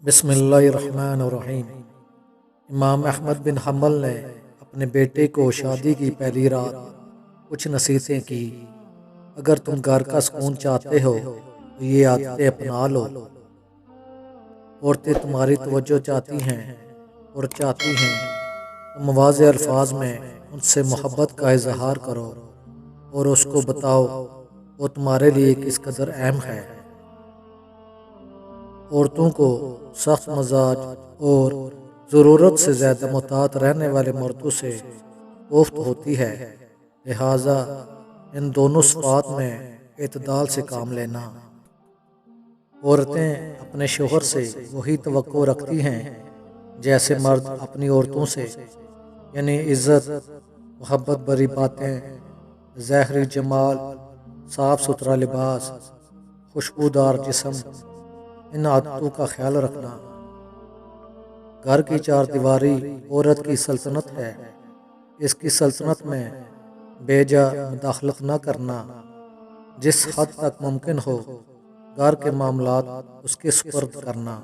بسم اللہ الرحمن الرحیم۔ امام احمد بن حنبل نے اپنے بیٹے کو شادی کی پہلی رات کچھ نصیحتیں کی۔ اگر تم گھر کا سکون چاہتے ہو تو یہ عادتیں اپنا لو۔ عورتیں تمہاری توجہ چاہتی ہیں تو مواضع الفاظ میں ان سے محبت کا اظہار کرو اور اس کو بتاؤ وہ تمہارے لیے کس قدر اہم ہے۔ عورتوں کو سخت مزاج اور ضرورت سے زیادہ محتاط رہنے والے مردوں سے کوفت ہوتی ہے، لہٰذا ان دونوں صفات میں اعتدال سے کام لینا۔ عورتیں اپنے شوہر سے وہی توقع رکھتی ہیں جیسے مرد اپنی عورتوں سے، یعنی عزت، محبت بھری باتیں، ظاہری جمال، صاف ستھرا لباس، خوشبودار جسم، ان عادتوں کا خیال رکھنا۔ گھر کی چار دیواری عورت کی سلطنت ہے، اس کی سلطنت میں بے جا مداخلت نہ کرنا، جس حد تک ممکن ہو گھر کے معاملات اس کے سپرد کرنا۔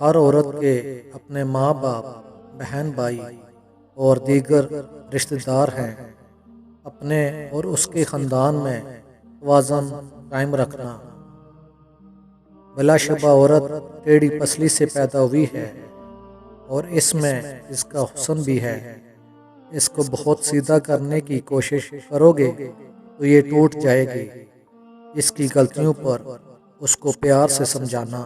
ہر عورت کے اپنے ماں باپ، بہن بھائی اور دیگر رشتہ دار ہیں، اپنے اور اس کے خاندان میں توازن قائم رکھنا۔ بلا شبہ عورت ٹیڑھی پسلی سے پیدا ہوئی ہے اور اس میں اس کا حسن بھی ہے۔ اس کو بہت سیدھا کرنے کی کوشش کرو گے تو یہ ٹوٹ جائے گی۔ اس کی غلطیوں پر اس کو پیار سے سمجھانا۔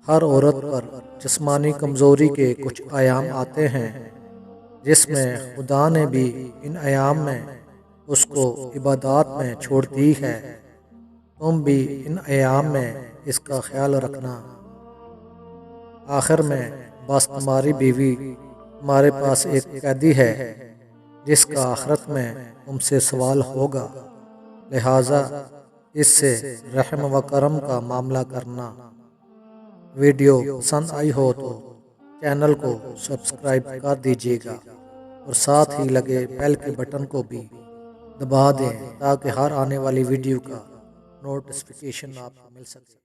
ہر عورت پر جسمانی کمزوری کے کچھ ایام آتے ہیں، جس میں خدا نے بھی ان ایام میں اس کو عبادات میں چھوڑ دی ہے۔ تم بھی ان ایام میں اس کا خیال رکھنا۔ آخر میں بس تمہاری بیوی تمہارے پاس ایک قیدی ہے جس کا آخرت میں تم سے سوال ہوگا، لہٰذا اس سے رحم و کرم کا معاملہ کرنا۔ ویڈیو پسند آئی ہو تو چینل کو سبسکرائب کر دیجیے گا اور ساتھ ہی لگے بیل کے بٹن کو بھی دبا دیں تاکہ ہر آنے والی ویڈیو کا نوٹیفیکیشن آپ کو مل سکے۔